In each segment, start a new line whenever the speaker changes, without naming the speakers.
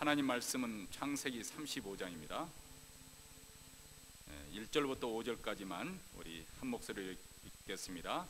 하나님 말씀은 창세기 35장입니다. 1절부터 5절까지만 우리 한 목소리로 읽겠습니다.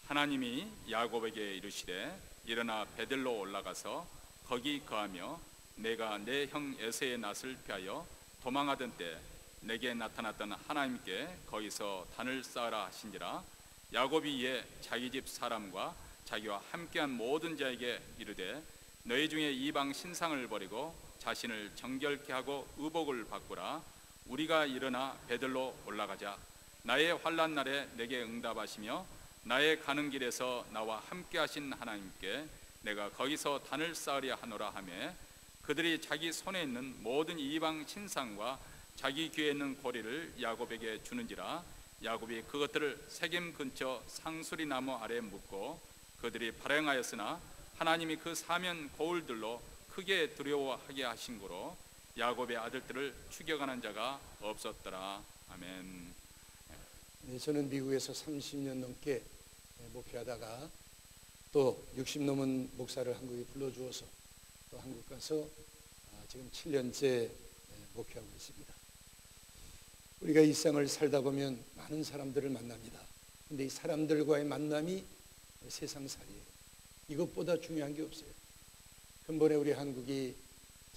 하나님이 야곱에게 이르시되 일어나 베델로 올라가서 거기 거하며 내가 내 형 에서의 낯을 피하여 도망하던 때 내게 나타났던 하나님께 거기서 단을 쌓으라 하신지라. 야곱이 이에 자기 집 사람과 자기와 함께한 모든 자에게 이르되 너희 중에 이방 신상을 버리고 자신을 정결케 하고 의복을 바꾸라. 우리가 일어나 베들로 올라가자. 나의 환난 날에 내게 응답하시며 나의 가는 길에서 나와 함께 하신 하나님께 내가 거기서 단을 쌓으려 하노라 하며 그들이 자기 손에 있는 모든 이방 신상과 자기 귀에 있는 고리를 야곱에게 주는지라. 야곱이 그것들을 세겜 근처 상수리 나무 아래에 묻고 그들이 발행하였으나 하나님이 그 사면 거울들로 크게 두려워하게 하신 고로 야곱의 아들들을 추격하는 자가 없었더라. 아멘.
네, 저는 미국에서 30년 넘게 목회하다가 또 60 넘은 목사를 한국에 불러주어서 또 한국 가서 지금 7년째 목회하고 있습니다. 우리가 이 세상을 살다 보면 많은 사람들을 만납니다. 근데 이 사람들과의 만남이 세상살이에요. 이것보다 중요한 게 없어요. 근본에 우리 한국이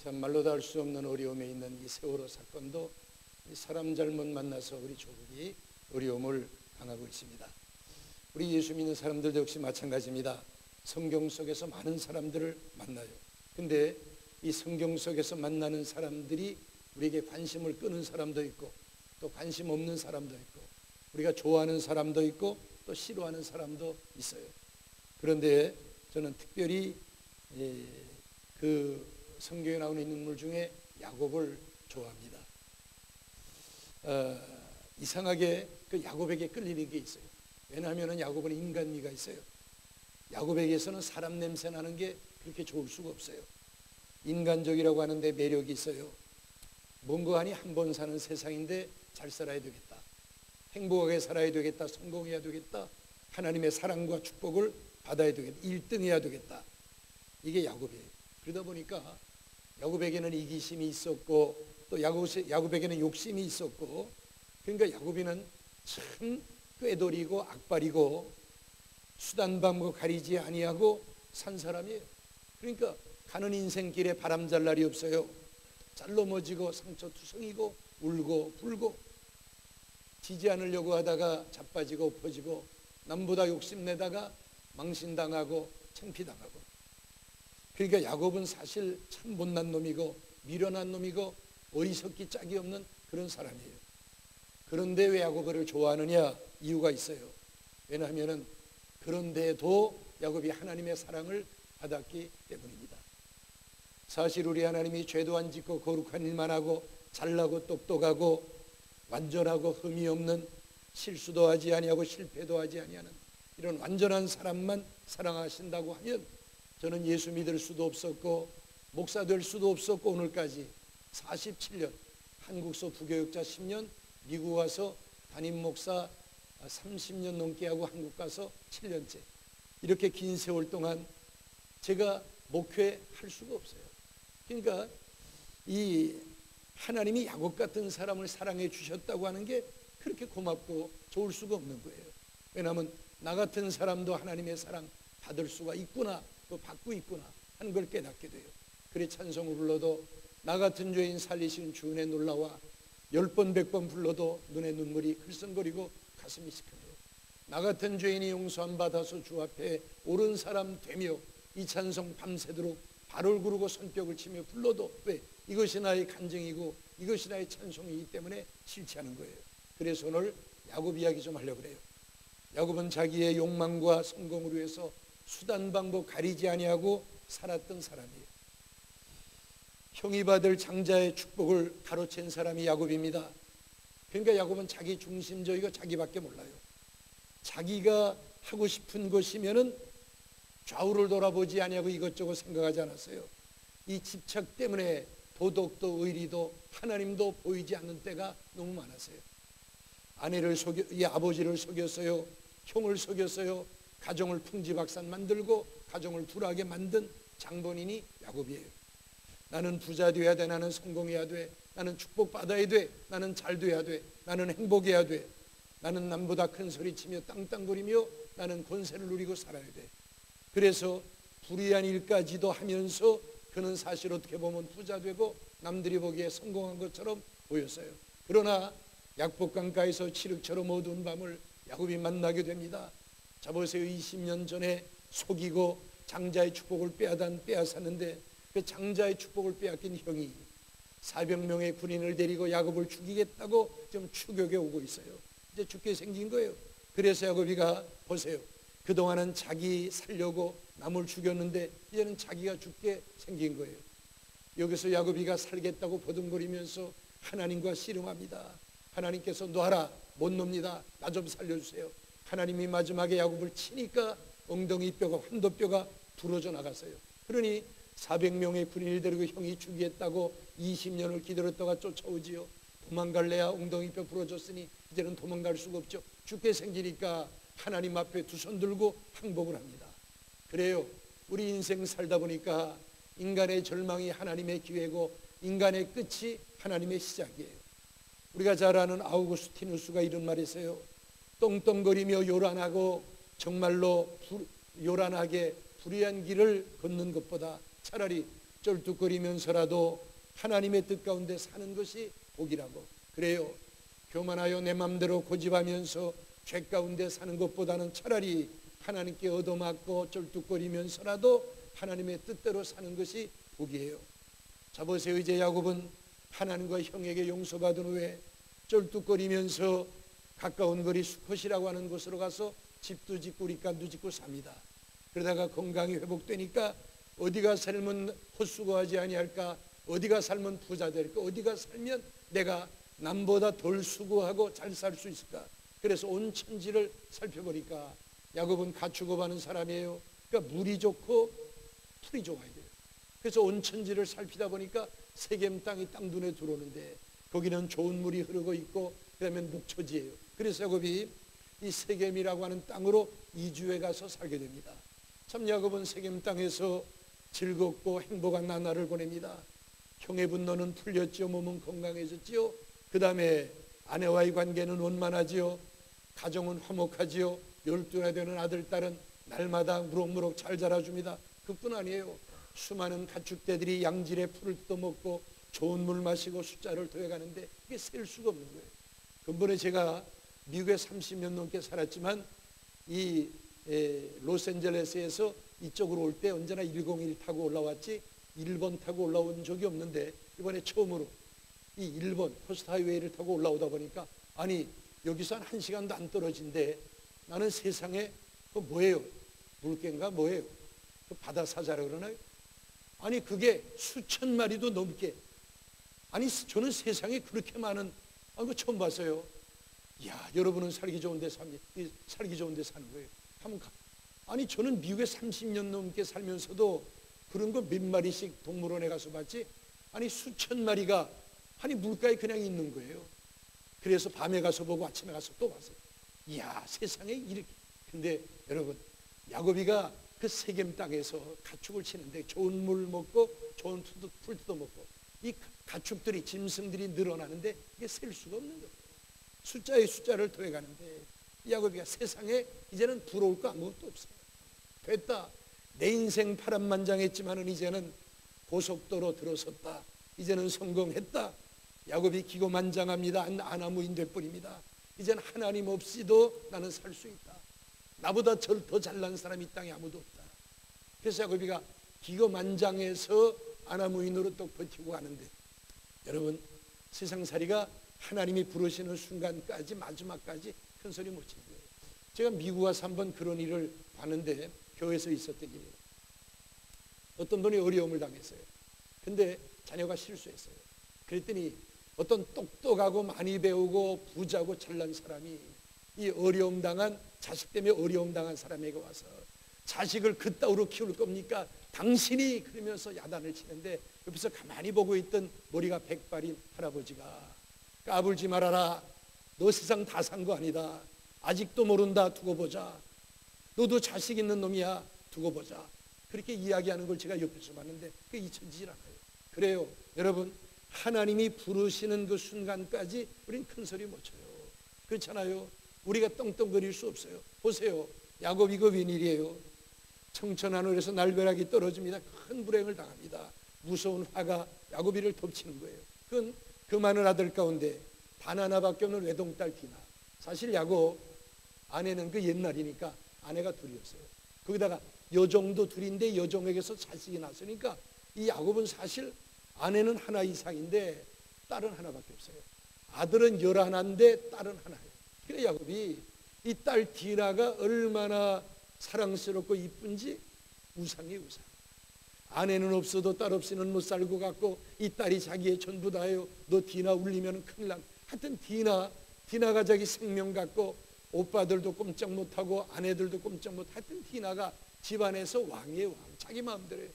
참 말로도 할 수 없는 어려움에 있는 이 세월호 사건도 사람 잘못 만나서 우리 조국이 어려움을 당하고 있습니다. 우리 예수 믿는 사람들도 역시 마찬가지입니다. 성경 속에서 많은 사람들을 만나요. 근데 이 성경 속에서 만나는 사람들이 우리에게 관심을 끄는 사람도 있고 또 관심 없는 사람도 있고 우리가 좋아하는 사람도 있고 또 싫어하는 사람도 있어요. 그런데 저는 특별히 그 성경에 나오는 인물 중에 야곱을 좋아합니다. 이상하게 그 야곱에게 끌리는 게 있어요. 왜냐하면 야곱은 인간미가 있어요. 야곱에게서는 사람 냄새 나는 게 그렇게 좋을 수가 없어요. 인간적이라고 하는데 매력이 있어요. 뭔가 하니 한 번 사는 세상인데 잘 살아야 되겠다. 행복하게 살아야 되겠다. 성공해야 되겠다. 하나님의 사랑과 축복을 받아야 되겠다. 1등 해야 되겠다. 이게 야곱이에요. 그러다 보니까 야곱에게는 이기심이 있었고 또 야곱에게는 욕심이 있었고 그러니까 야곱이는 참 꾀돌이고 악발이고 수단방법 가리지 아니하고 산 사람이에요. 그러니까 가는 인생길에 바람 잘 날이 없어요. 잘 넘어지고 상처투성이고 울고 불고 지지 않으려고 하다가 자빠지고 엎어지고 남보다 욕심내다가 망신당하고 창피당하고. 그러니까 야곱은 사실 참 못난 놈이고 미련한 놈이고 어리석기 짝이 없는 그런 사람이에요. 그런데 왜 야곱을 좋아하느냐? 이유가 있어요. 왜냐하면 그런데도 야곱이 하나님의 사랑을 받았기 때문입니다. 사실 우리 하나님이 죄도 안 짓고 거룩한 일만 하고 잘나고 똑똑하고 완전하고 흠이 없는 실수도 하지 아니하고 실패도 하지 아니하는 이런 완전한 사람만 사랑하신다고 하면 저는 예수 믿을 수도 없었고 목사 될 수도 없었고 오늘까지 47년 한국서 부교육자 10년 미국 와서 담임 목사 30년 넘게 하고 한국 가서 7년째 이렇게 긴 세월 동안 제가 목회할 수가 없어요. 그러니까 이 하나님이 야곱 같은 사람을 사랑해 주셨다고 하는 게 그렇게 고맙고 좋을 수가 없는 거예요. 왜냐하면 나 같은 사람도 하나님의 사랑 받을 수가 있구나 또 받고 있구나 하는 걸 깨닫게 돼요. 그래 찬송을 불러도 나 같은 죄인 살리신 주 은혜 놀라와 10번 100번 불러도 눈에 눈물이 글썽거리고 가슴이 시큰해요. 나 같은 죄인이 용서함 받아서 주 앞에 옳은 사람 되며 이 찬송 밤새도록 발을 구르고 손뼉을 치며 불러도 왜? 이것이 나의 간증이고 이것이 나의 찬송이기 때문에 싫지 않은 거예요. 그래서 오늘 야곱 이야기 좀 하려고 그래요. 야곱은 자기의 욕망과 성공을 위해서 수단 방법 가리지 아니하고 살았던 사람이에요. 형이 받을 장자의 축복을 가로챈 사람이 야곱입니다. 그러니까 야곱은 자기 중심적이고 자기밖에 몰라요. 자기가 하고 싶은 것이면은 좌우를 돌아보지 아니하고 이것저것 생각하지 않았어요. 이 집착 때문에 도덕도 의리도 하나님도 보이지 않는 때가 너무 많았어요. 아내를 속여, 이 아버지를 속였어요. 형을 속였어요. 가정을 풍지박산 만들고 가정을 불하게 만든 장본인이 야곱이에요. 나는 부자 돼야 돼. 나는 성공해야 돼. 나는 축복받아야 돼. 나는 잘 돼야 돼. 나는 행복해야 돼. 나는 남보다 큰 소리치며 땅땅거리며 나는 권세를 누리고 살아야 돼. 그래서 불의한 일까지도 하면서 그는 사실 어떻게 보면 부자 되고 남들이 보기에 성공한 것처럼 보였어요. 그러나 약복강가에서 칠흑처럼 어두운 밤을 야곱이 만나게 됩니다. 자 보세요. 20년 전에 속이고 장자의 축복을 빼앗았는데 그 장자의 축복을 빼앗긴 형이 400명의 군인을 데리고 야곱을 죽이겠다고 지금 추격에 오고 있어요. 이제 죽게 생긴 거예요. 그래서 야곱이가 보세요. 그동안은 자기 살려고 남을 죽였는데 이제는 자기가 죽게 생긴 거예요. 여기서 야곱이가 살겠다고 버둥거리면서 하나님과 씨름합니다. 하나님께서 놔라, 못 놉니다. 나 좀 살려주세요. 하나님이 마지막에 야곱을 치니까 엉덩이 뼈가, 환도뼈가 부러져 나갔어요. 그러니 400명의 군인을 데리고 형이 죽이겠다고 20년을 기다렸다가 쫓아오지요. 도망갈래야 엉덩이 뼈 부러졌으니 이제는 도망갈 수가 없죠. 죽게 생기니까 하나님 앞에 두 손 들고 항복을 합니다. 그래요. 우리 인생 살다 보니까 인간의 절망이 하나님의 기회고 인간의 끝이 하나님의 시작이에요. 우리가 잘 아는 아우구스티누스가 이런 말을 했어요. 떵떵거리며 요란하고 정말로 요란하게 불의한 길을 걷는 것보다 차라리 쩔뚝거리면서라도 하나님의 뜻 가운데 사는 것이 복이라고. 그래요. 교만하여 내 맘대로 고집하면서 죄 가운데 사는 것보다는 차라리 하나님께 얻어맞고 쩔뚝거리면서라도 하나님의 뜻대로 사는 것이 복이에요. 자 보세요. 이제 야곱은 하나님과 형에게 용서받은 후에 쩔뚝거리면서 가까운 거리 수컷이라고 하는 곳으로 가서 집도 짓고 우리간도 짓고 삽니다. 그러다가 건강이 회복되니까 어디가 살면 헛수고하지 아니할까, 어디가 살면 부자 될까, 어디가 살면 내가 남보다 덜 수고하고 잘 살 수 있을까. 그래서 온 천지를 살펴보니까 야곱은 가축업 하는 사람이에요. 그러니까 물이 좋고 풀이 좋아야 돼요. 그래서 온 천지를 살피다 보니까 세겜 땅이 딱 눈에 들어오는데 거기는 좋은 물이 흐르고 있고 그다음에 목초지예요. 그래서 야곱이 이 세겜이라고 하는 땅으로 이주해 가서 살게 됩니다. 참 야곱은 세겜 땅에서 즐겁고 행복한 나날을 보냅니다. 형의 분노는 풀렸지요. 몸은 건강해졌지요. 그 다음에 아내와의 관계는 원만하지요. 가정은 화목하지요. 12나 되는 아들, 딸은 날마다 무럭무럭 잘 자라줍니다. 그뿐 아니에요. 수많은 가축대들이 양질의 풀을 뜯어먹고 좋은 물 마시고 숫자를 더해가는데 이게 셀 수가 없는 거예요. 근본에 제가 미국에 30년 넘게 살았지만 이 로스앤젤레스에서 이쪽으로 올 때 언제나 101 타고 올라왔지 1번 타고 올라온 적이 없는데 이번에 처음으로 이 1번 코스트 하이웨이를 타고 올라오다 보니까 아니 여기서 한 1시간도 안 떨어진데 나는 세상에 그 뭐예요? 물개인가 뭐예요? 그 바다 사자라 그러나요? 아니 그게 수천 마리도 넘게. 아니 저는 세상에 그렇게 많은 거 처음 봤어요. 이야, 여러분은 살기 좋은 데 사는 거예요. 아니 저는 미국에 30년 넘게 살면서도 그런 거 몇 마리씩 동물원에 가서 봤지. 아니 수천 마리가 아니 물가에 그냥 있는 거예요. 그래서 밤에 가서 보고 아침에 가서 또 봤어요. 이야, 세상에 이렇게. 근데 여러분, 야곱이가 그 세겜 땅에서 가축을 치는데 좋은 물 먹고 좋은 풀 뜯어 먹고 이 가축들이 짐승들이 늘어나는데 이게 셀 수가 없는 거예요. 숫자에 숫자를 더해가는데 야곱이가 세상에 이제는 부러울 거 아무것도 없어요. 됐다. 내 인생 파란만장했지만은 이제는 고속도로 들어섰다. 이제는 성공했다. 야곱이 기고만장합니다. 아나무인 될 뿐입니다. 이제는 하나님 없이도 나는 살 수 있다. 나보다 더 잘난 사람이 이 땅에 아무도 없다. 그래서 야곱이가 기고만장해서 아나무인으로 또 버티고 가는데 여러분, 세상살이가 하나님이 부르시는 순간까지 마지막까지 큰 소리 못 치는 거예요. 제가 미국 와서 한번 그런 일을 봤는데 교회에서 있었던 일이에요. 어떤 분이 어려움을 당했어요. 근데 자녀가 실수했어요. 그랬더니 어떤 똑똑하고 많이 배우고 부자고 잘난 사람이 이 어려움 당한 자식 때문에 어려움 당한 사람에게 와서 자식을 그따위로 키울 겁니까? 당신이 그러면서 야단을 치는데 옆에서 가만히 보고 있던 머리가 백발인 할아버지가 까불지 말아라. 너 세상 다 산 거 아니다. 아직도 모른다. 두고 보자. 너도 자식 있는 놈이야. 두고 보자. 그렇게 이야기하는 걸 제가 옆에서 봤는데 그게 잊혀지질 않아요. 그래요. 여러분, 하나님이 부르시는 그 순간까지 우린 큰 소리 못 쳐요. 그렇잖아요. 우리가 떵떵거릴 수 없어요. 보세요. 야곱 이거 웬일이에요? 청천 하늘에서 날벼락이 떨어집니다. 큰 불행을 당합니다. 무서운 화가 야곱이를 덮치는 거예요. 그건 그 많은 아들 가운데 단 하나밖에 없는 외동딸 디나. 사실 야곱 아내는 그 옛날이니까 아내가 둘이었어요. 거기다가 여종도 둘인데 여종에게서 자식이 났으니까 이 야곱은 사실 아내는 하나 이상인데 딸은 하나밖에 없어요. 아들은 11인데 딸은 하나예요. 그래 야곱이 이 딸 디나가 얼마나 사랑스럽고 이쁜지 우상이 우상. 아내는 없어도 딸 없이는 못 살고 갔고 이 딸이 자기의 전부 다예요. 너 디나 울리면 큰일 난. 하여튼 디나가 자기 생명 갖고 오빠들도 꼼짝 못하고 아내들도 꼼짝 못. 하여튼 디나가 집안에서 왕이에요. 왕. 자기 마음대로 해요.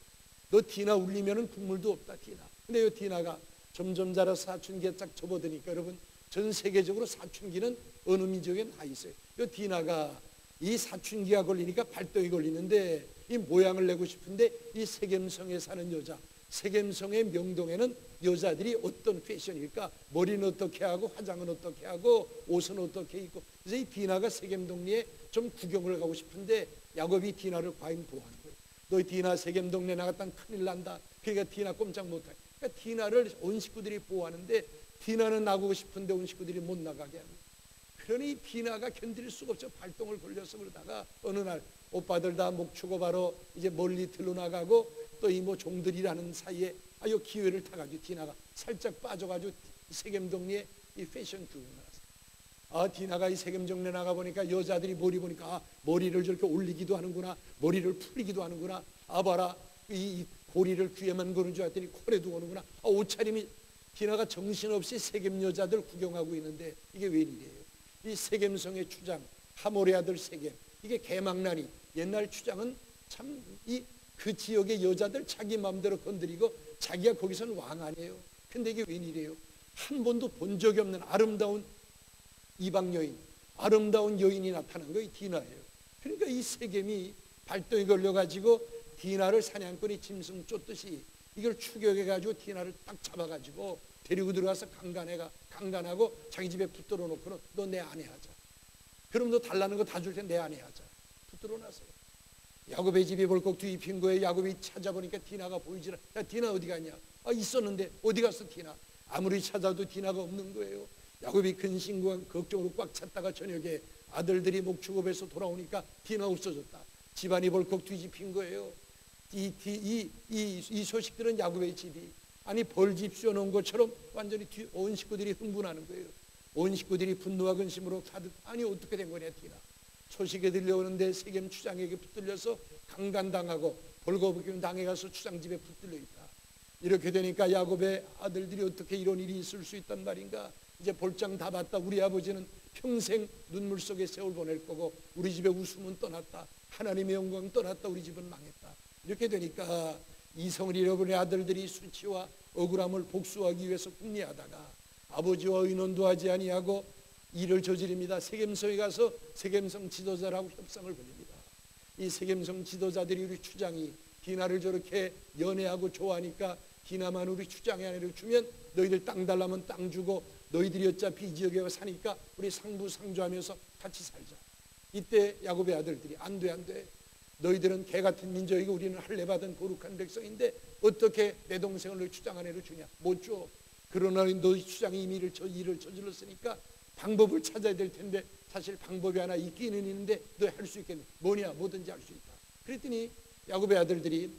너 디나 울리면 국물도 없다 디나. 근데 이 디나가 점점 자라서 사춘기에 딱 접어드니까 여러분 전 세계적으로 사춘기는 어느 민족에 다 있어요. 이 디나가 이 사춘기가 걸리니까 발동이 걸리는데 이 모양을 내고 싶은데 이 세겜성에 사는 여자, 세겜성의 명동에는 여자들이 어떤 패션일까? 머리는 어떻게 하고 화장은 어떻게 하고 옷은 어떻게 입고. 그래서 이 디나가 세겜동네에 좀 구경을 가고 싶은데 야곱이 디나를 과연 보호하는 거예요. 너 디나 세겜동네 나갔다면 큰일 난다. 그러니까 디나 꼼짝 못해. 그러니까 디나를 온 식구들이 보호하는데 디나는 나가고 싶은데 온 식구들이 못 나가게 하는 거예요. 그러니 디나가 견딜 수가 없죠. 발동을 걸려서. 그러다가 어느 날 오빠들 다 목추고 바로 이제 멀리 들러나가고 또 이 뭐 종들이라는 사이에 요 기회를 타가지고 디나가 살짝 빠져가지고 세겜동네에 이 패션 구경을 나갔어요. 디나가 이 세겜동네 나가 보니까 여자들이 머리 보니까 머리를 저렇게 올리기도 하는구나, 머리를 풀리기도 하는구나. 봐라 이 고리를 귀에만 거는 줄 알았더니 코에도 거는구나. 옷차림이 디나가 정신없이 세겜 여자들 구경하고 있는데 이게 웬일이에요? 이 세겜성의 추장 하몰의 아들 세겜, 이게 개망나니. 옛날 추장은 참 그 지역의 여자들 자기 마음대로 건드리고 자기가 거기서는 왕 아니에요. 근데 이게 웬일이에요? 한 번도 본 적이 없는 아름다운 이방 여인, 아름다운 여인이 나타난 거예요. 디나예요. 그러니까 이 세겜이 발동이 걸려가지고 디나를 사냥꾼이 짐승 쫓듯이 이걸 추격해가지고 디나를 딱 잡아가지고 데리고 들어가서 강간하고 자기 집에 붙들어 놓고는 너 내 아내 하자. 그럼 너 달라는 거 다 줄 텐데 내 아내 하자. 붙들어 놨어요. 야곱의 집이 벌컥 뒤집힌 거예요. 야곱이 찾아보니까 디나가 보이질 않아. 야 디나 어디 갔냐? 있었는데 어디 갔어 디나? 아무리 찾아도 디나가 없는 거예요. 야곱이 근심과 걱정으로 꽉 찼다가 저녁에 아들들이 목축업에서 돌아오니까 디나 없어졌다. 집안이 벌컥 뒤집힌 거예요. 이 소식들은 야곱의 집이 벌집 씌워놓은 것처럼 완전히 온 식구들이 흥분하는 거예요. 온 식구들이 분노와 근심으로 가득. 어떻게 된 거냐 디나. 소식이 들려오는데 세겜 추장에게 붙들려서 강간당하고 벌거벗김 당해가서 추장집에 붙들려 있다. 이렇게 되니까 야곱의 아들들이 어떻게 이런 일이 있을 수 있단 말인가. 이제 볼장 다 봤다. 우리 아버지는 평생 눈물 속에 세월 보낼 거고 우리 집의 웃음은 떠났다. 하나님의 영광 떠났다. 우리 집은 망했다. 이렇게 되니까 이성을 잃어버린 아들들이 수치와 억울함을 복수하기 위해서 궁리하다가 아버지와 의논도 하지 아니하고 일을 저지릅니다. 세겜성에 가서 세겜성 지도자라고 협상을 벌입니다. 이 세겜성 지도자들이 우리 추장이 디나를 저렇게 연애하고 좋아하니까 디나만 우리 추장의 아내를 주면 너희들 땅 달라면 땅 주고 너희들이 어차피 이 지역에 사니까 우리 상부상조하면서 같이 살자. 이때 야곱의 아들들이 안 돼. 너희들은 개같은 민족이고 우리는 할례받은 거룩한 백성인데 어떻게 내 동생을 너희 추장 아내로 주냐? 못 줘. 그러나 너희 추장이 이미 일을 저질렀으니까 방법을 찾아야 될 텐데 사실 방법이 하나 있기는 있는데 너 할 수 있겠니? 뭐냐? 뭐든지 할 수 있다. 그랬더니 야곱의 아들들이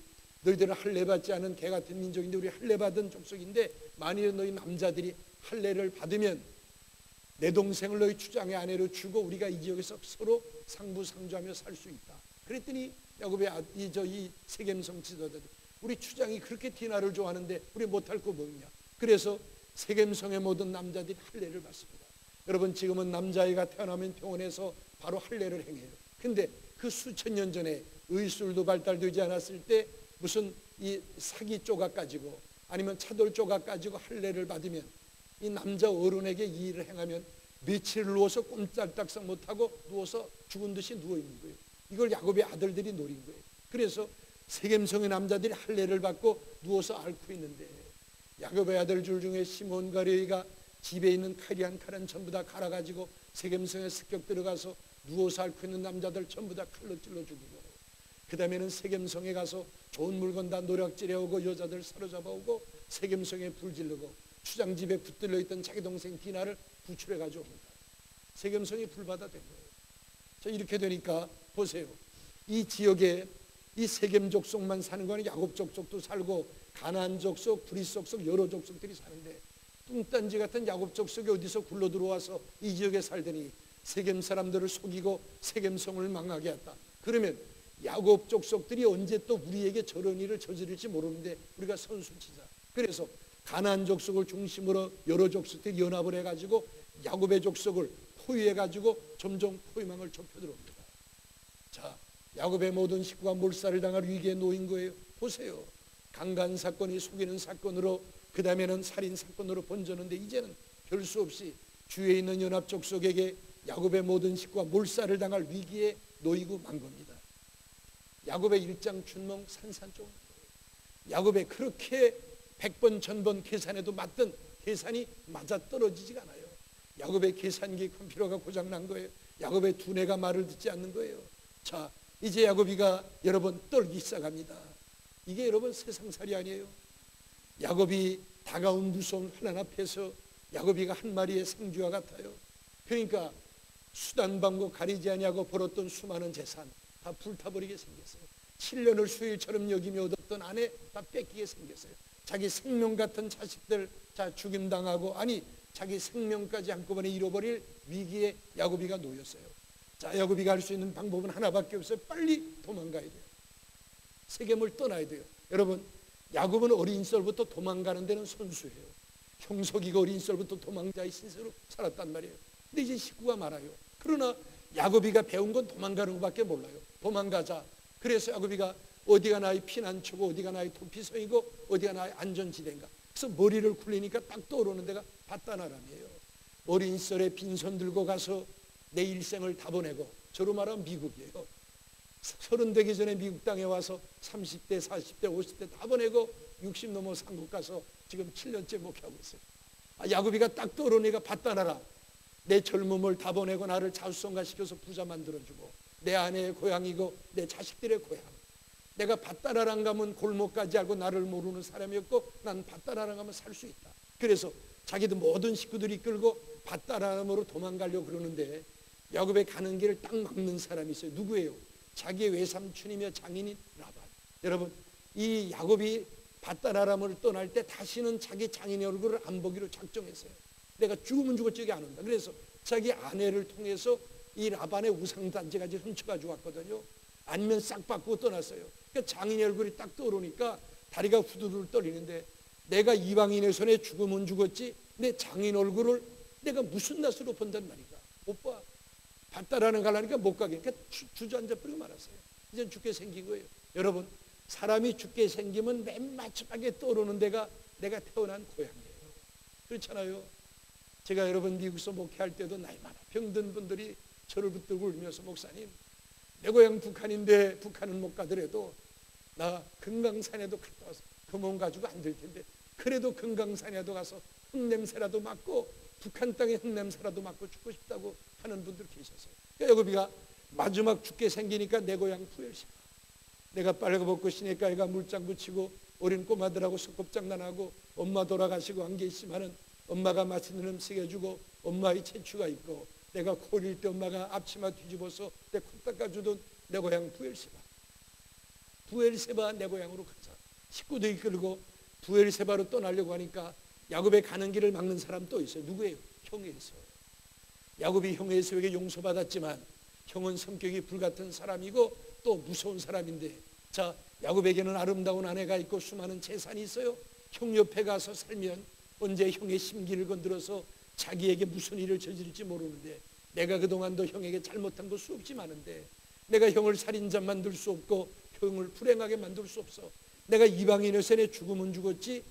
너희들은 할례받지 않은 개같은 민족인데 우리 할례받은 족속인데 만일 너희 남자들이 할례를 받으면 내 동생을 너희 추장의 아내로 주고 우리가 이 지역에서 서로 상부상조하며 살 수 있다. 그랬더니 야곱의 이 세겜성 지도자들 우리 추장이 그렇게 디나를 좋아하는데 우리 못할 거 뭐냐. 그래서 세겜성의 모든 남자들이 할례를 받습니다. 여러분 지금은 남자아이가 태어나면 병원에서 바로 할례를 행해요. 근데 그 수천 년 전에 의술도 발달되지 않았을 때 무슨 이 사기 조각 가지고 아니면 차돌 조각 가지고 할례를 받으면 이 남자 어른에게 이 일을 행하면 며칠 누워서 꼼짝달싹 못하고 누워서 죽은 듯이 누워있는 거예요. 이걸 야곱의 아들들이 노린 거예요. 그래서 세겜성의 남자들이 할례를 받고 누워서 앓고 있는데 야곱의 아들 줄 중에 시몬과 레위가 집에 있는 칼이 한 칼은 전부 다 갈아가지고 세겜성에 습격 들어가서 누워서 앓고 있는 남자들 전부 다 칼로 찔러 죽이고, 그 다음에는 세겜성에 가서 좋은 물건 다 노략질해 오고 여자들 사로잡아 오고 세겜성에 불 지르고 추장집에 붙들려 있던 자기 동생 디나를 구출해 가져옵니다. 세겜성이 불바다 된 거예요. 자, 이렇게 되니까 보세요. 이 지역에 이 세겜 족속만 사는 거는 야곱 족속도 살고 가나안 족속, 브리스 족속 여러 족속들이 사는데, 뚱딴지 같은 야곱 족속이 어디서 굴러 들어와서 이 지역에 살더니 세겜 사람들을 속이고 세겜성을 망하게 했다. 그러면 야곱 족속들이 언제 또 우리에게 저런 일을 저지를지 모르는데 우리가 선수치자. 그래서 가나안 족속을 중심으로 여러 족속들이 연합을 해가지고 야곱의 족속을 포위해가지고 점점 포위망을 좁혀 들어옵니다. 자, 야곱의 모든 식구가 몰살을 당할 위기에 놓인 거예요. 보세요. 강간 사건이 속이는 사건으로, 그 다음에는 살인 사건으로 번졌는데 이제는 별 수 없이 주위에 있는 연합 족속에게 야곱의 모든 식구가 몰살을 당할 위기에 놓이고 만 겁니다. 야곱의 일장춘몽 산산조각. 야곱의 그렇게 100번 1000번 계산해도 맞던 계산이 맞아떨어지지가 않아요. 야곱의 계산기 컴퓨터가 고장난 거예요. 야곱의 두뇌가 말을 듣지 않는 거예요. 자, 이제 야곱이가 여러분 떨기 시작합니다. 이게 여러분 세상살이 아니에요. 야곱이 다가온 무서운 환난 앞에서 야곱이가 한 마리의 생쥐와 같아요. 그러니까 수단방고 가리지 아니하고 벌었던 수많은 재산 다 불타버리게 생겼어요. 7년을 수일처럼 여기며 얻었던 아내 다 뺏기게 생겼어요. 자기 생명 같은 자식들 자 죽임당하고, 아니 자기 생명까지 한꺼번에 잃어버릴 위기에 야곱이가 놓였어요. 자, 야곱이가 할 수 있는 방법은 하나밖에 없어요. 빨리 도망가야 돼요. 세겜을 떠나야 돼요. 여러분, 야곱은 어린 시절부터 도망가는 데는 선수예요. 형석이가 어린 시절부터 도망자의 신세로 살았단 말이에요. 근데 이제 식구가 많아요. 그러나 야곱이가 배운 건 도망가는 것밖에 몰라요. 도망가자. 그래서 야곱이가 어디가 나의 피난처고 어디가 나의 도피성이고 어디가 나의 안전지대인가. 그래서 머리를 굴리니까 딱 떠오르는 데가 바다나람이에요. 어린 시절에 빈손 들고 가서 내 일생을 다 보내고, 저로 말하면 미국이에요. 30 되기 전에 미국 땅에 와서 30대, 40대, 50대 다 보내고 60 넘어 한국 가서 지금 7년째 목회하고 있어요. 야곱이가 딱 떠오르니까 바다나라. 내 젊음을 다 보내고 나를 자수성가시켜서 부자 만들어주고 내 아내의 고향이고 내 자식들의 고향. 내가 바다나랑 가면 골목까지 알고 나를 모르는 사람이었고 난 바다나랑 가면 살 수 있다. 그래서 자기도 모든 식구들이 끌고 바다나람으로 도망가려고 그러는데 야곱의 가는 길을 딱 막는 사람이 있어요. 누구예요? 자기의 외삼촌이며 장인인 라반. 여러분, 이 야곱이 바다나람을 떠날 때 다시는 자기 장인의 얼굴을 안 보기로 작정했어요. 내가 죽으면 죽었지 안 온다. 그래서 자기 아내를 통해서 이 라반의 우상단지까지 훔쳐가지고 왔거든요. 아니면 싹 바꾸고 떠났어요. 그러니까 장인의 얼굴이 딱 떠오르니까 다리가 후두들 떨리는데, 내가 이방인의 손에 죽으면 죽었지 내 장인 얼굴을 내가 무슨 낯으로 본단 말인가. 못 봐. 바다라는 가려니까 못 가게. 그러니까 주저앉아 버리고 말았어요. 이제 죽게 생긴 거예요. 여러분, 사람이 죽게 생기면 맨 마지막에 떠오르는 데가 내가 태어난 고향이에요. 그렇잖아요. 제가 여러분 미국에서 목회할 때도 나이 많아 병든 분들이 저를 붙들고 울면서, 목사님, 내 고향 북한인데 북한은 못 가더라도 나 금강산에도 갔다 와서 그 몸 가지고 안 될 텐데 그래도 금강산에도 가서 흙냄새라도 맡고 북한 땅의 흙냄새라도 맡고 죽고 싶다고 하는 분들 계셨어요. 그러니까 야곱이가 마지막 죽게 생기니까 내 고향 부엘시바, 내가 빨가벗고 시냇가에가 물장 붙이고 어린 꼬마들하고 소꿉장난하고 엄마 돌아가시고 한 게 있지만은 엄마가 맛있는 음식 해주고 엄마의 채취가 있고, 내가 코릴 때 엄마가 앞치마 뒤집어서 내 코 닦아주던 내 고향 부엘세바. 부엘세바 내 고향으로 가자. 식구도 이끌고 부엘세바로 떠나려고 하니까 야곱의 가는 길을 막는 사람 또 있어요. 누구예요? 형이 에서. 야곱이 형의 에서에게 용서받았지만 형은 성격이 불같은 사람이고 또 무서운 사람인데, 자, 야곱에게는 아름다운 아내가 있고 수많은 재산이 있어요. 형 옆에 가서 살면 언제 형의 심기를 건드려서 자기에게 무슨 일을 저지를지 모르는데, 내가 그동안도 형에게 잘못한 거 수없이 많은데 내가 형을 살인자 만들 수 없고 형을 불행하게 만들 수 없어. 내가 이방인의 손에 죽으면 죽었지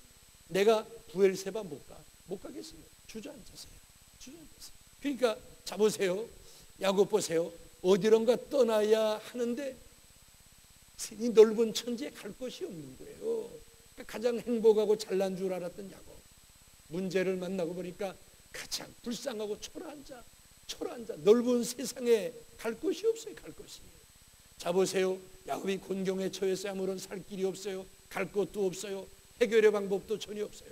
내가 부엘세바 못 가겠어요. 주저앉았어요. 그러니까 자 보세요. 야곱 보세요. 어디론가 떠나야 하는데 이 넓은 천지에 갈 곳이 없는 거예요. 가장 행복하고 잘난 줄 알았던 야곱, 문제를 만나고 보니까 가장 불쌍하고 초라앉아 넓은 세상에 갈 곳이 없어요. 갈 곳이. 자 보세요. 야곱이 곤경에 처해서 아무런 살 길이 없어요. 갈 곳도 없어요. 해결의 방법도 전혀 없어요.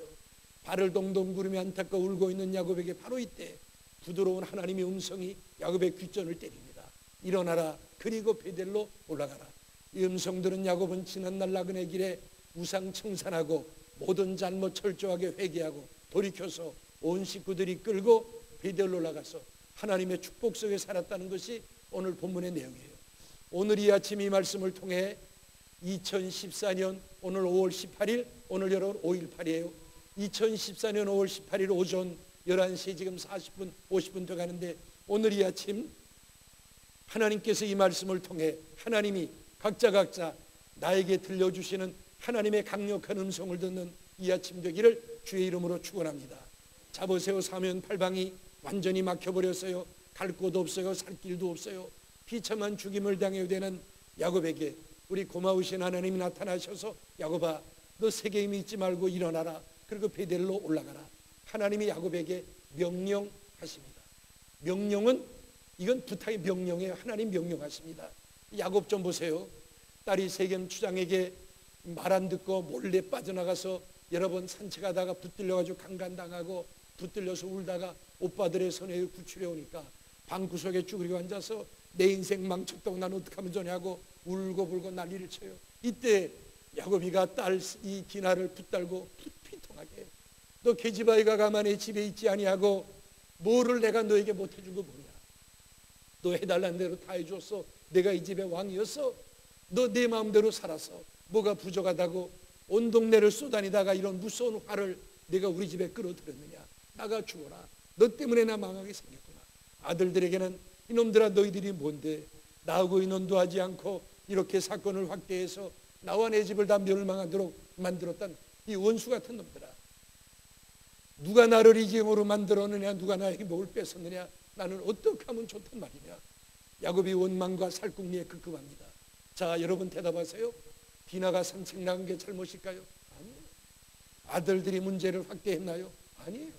발을 동동 구르며 안타까워 울고 있는 야곱에게 바로 이때 부드러운 하나님의 음성이 야곱의 귓전을 때립니다. 일어나라. 그리고 베델로 올라가라. 이 음성 들은 야곱은 지난날 나그네 길에 우상 청산하고 모든 잘못 철저하게 회개하고 돌이켜서 온 식구들이 끌고 베델로 올라가서 하나님의 축복 속에 살았다는 것이 오늘 본문의 내용이에요. 오늘 이 아침 이 말씀을 통해 2014년 오늘 5월 18일, 오늘 여러분 5.18이에요. 2014년 5월 18일 오전 11시 지금 40분 50분 더 가는데, 오늘 이 아침 하나님께서 이 말씀을 통해 하나님이 각자 나에게 들려주시는 하나님의 강력한 음성을 듣는 이 아침 되기를 주의 이름으로 축원합니다. 자 보세요. 사면팔방이 완전히 막혀버렸어요. 갈 곳도 없어요. 살 길도 없어요. 비참한 죽임을 당해야 되는 야곱에게 우리 고마우신 하나님이 나타나셔서 야곱아, 너 세계에 믿지 말고 일어나라. 그리고 베델로 올라가라. 하나님이 야곱에게 명령하십니다. 명령은 이건 부탁의 명령이에요. 하나님 명령하십니다. 야곱 좀 보세요. 딸이 세겜 추장에게 말 안 듣고 몰래 빠져나가서 여러 번 산책하다가 붙들려가지고 강간당하고 붙들려서 울다가 오빠들의 손에 구출해 오니까 방구석에 쭈그리고 앉아서 내 인생 망쳤다고 난 어떡하면 좋냐고 울고 불고 난리를 쳐요. 이때 야곱이가 딸 이 디나를 붙들고 피통하게, 너 계집아이가 가만히 집에 있지 아니하고 뭐를 내가 너에게 못해준 거 뭐냐? 너 해달라는 대로 다 해줬어. 내가 이 집의 왕이었어. 너 내 마음대로 살았어. 뭐가 부족하다고 온 동네를 쏘다니다가 이런 무서운 화를 내가 우리 집에 끌어들였느냐? 나가 죽어라. 너 때문에 나 망하게 생겼구나. 아들들에게는 이놈들아, 너희들이 뭔데 나하고 인원도 하지 않고 이렇게 사건을 확대해서 나와 내 집을 다 멸망하도록 만들었던 이 원수 같은 놈들아, 누가 나를 이 지경으로 만들었느냐? 누가 나에게 뭘 뺏었느냐? 나는 어떻게 하면 좋단 말이냐? 야곱이 원망과 살궁리에 급급합니다. 자, 여러분 대답하세요. 디나가 산책 나간 게 잘못일까요? 아니에요. 아들들이 문제를 확대했나요? 아니에요.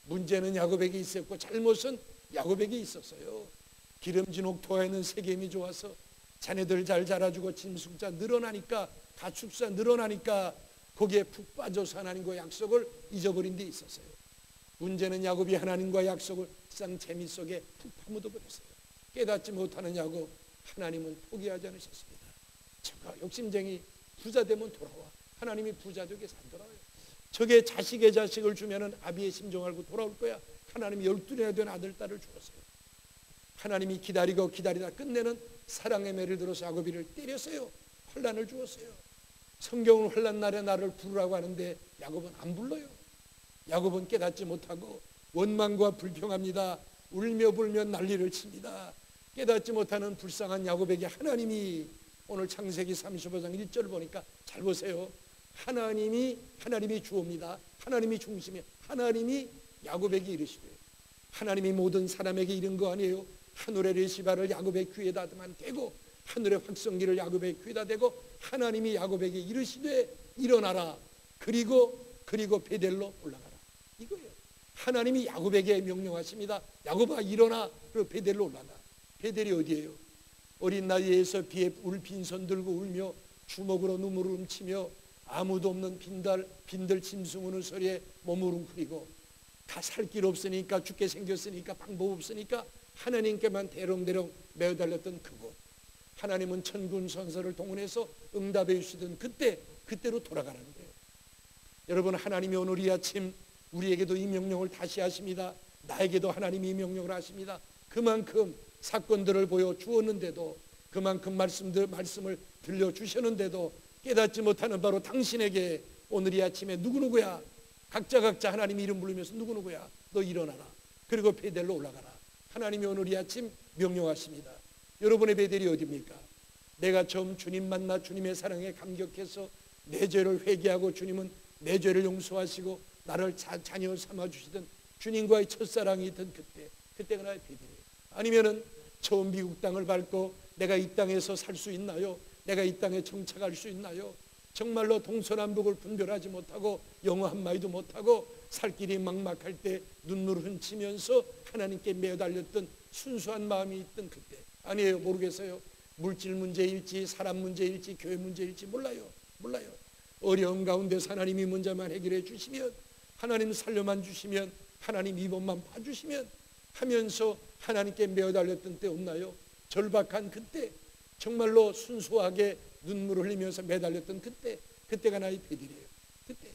문제는 야곱에게 있었고 잘못은 야곱에게 있었어요. 기름진 옥토화에는 세겜이 좋아서 자네들 잘 자라주고 짐승자 늘어나니까, 가축사 늘어나니까 거기에 푹 빠져서 하나님과 약속을 잊어버린 데 있었어요. 문제는 야곱이 하나님과 약속을 세상 재미 속에 푹 파묻어 버렸어요. 깨닫지 못하는 야곱, 하나님은 포기하지 않으셨습니다. 저가 욕심쟁이, 부자 되면 돌아와. 하나님이 부자족에서 안 돌아와요. 저게 자식의 자식을 주면은 아비의 심정 알고 돌아올 거야. 하나님이 12나 된 아들 딸을 주었어요. 하나님이 기다리고 기다리다 끝내는 사랑의 매를 들어서 야곱이를 때렸어요. 환난을 주었어요. 성경은 환난 날에 나를 부르라고 하는데 야곱은 안 불러요. 야곱은 깨닫지 못하고 원망과 불평합니다. 울며 불며 난리를 칩니다. 깨닫지 못하는 불쌍한 야곱에게 하나님이 오늘 창세기 35장 1절 보니까 잘 보세요. 하나님이 주옵니다. 하나님이 중심이에요. 하나님이 야곱에게 이르시되, 하나님이 모든 사람에게 이른 거 아니에요. 하늘의 레시바를 야곱의 귀에다만 대고 하늘의 확성기를 야곱의 귀에다 대고 하나님이 야곱에게 이르시되 일어나라. 그리고 베델로 올라가라. 이거예요. 하나님이 야곱에게 명령하십니다. 야곱아 일어나. 그리고 베델로 올라가. 베델이 어디예요? 어린 나이에서 비에 빈손 들고 울며 주먹으로 눈물을 훔치며 아무도 없는 빈들 짐승 우는 소리에 몸을 웅크리고 다 살 길 없으니까, 죽게 생겼으니까, 방법 없으니까 하나님께만 대롱대롱 매어달렸던 그곳, 하나님은 천군 천사를 동원해서 응답해 주시던 그때로 돌아가는 거예요. 여러분, 하나님이 오늘 이 아침 우리에게도 이 명령을 다시 하십니다. 나에게도 하나님이 이 명령을 하십니다. 그만큼 사건들을 보여주었는데도, 그만큼 말씀을 들려주셨는데도 깨닫지 못하는 바로 당신에게 오늘 이 아침에 누구누구야, 각자 하나님 이름 부르면서 누구누구야, 너 일어나라. 그리고 베델로 올라가라. 하나님이 오늘 이 아침 명령하십니다. 여러분의 베델이 어디입니까? 내가 처음 주님 만나 주님의 사랑에 감격해서 내 죄를 회개하고 주님은 내 죄를 용서하시고 나를 자녀 삼아주시던 주님과의 첫사랑이 있던 그때가 나의 베델이에요. 아니면은 처음 미국 땅을 밟고 내가 이 땅에서 살 수 있나요? 내가 이 땅에 정착할 수 있나요? 정말로 동서남북을 분별하지 못하고 영어 한마디도 못하고 살 길이 막막할 때 눈물을 훔치면서 하나님께 매달렸던 순수한 마음이 있던 그때. 아니에요. 모르겠어요. 물질 문제일지 사람 문제일지 교회 문제일지 몰라요. 어려운 가운데서 하나님이 문제만 해결해 주시면, 하나님 살려만 주시면, 하나님 이번만 봐주시면 하면서 하나님께 매달렸던 때 없나요? 절박한 그때, 정말로 순수하게 눈물을 흘리면서 매달렸던 그때가 나의 베델이에요. 그때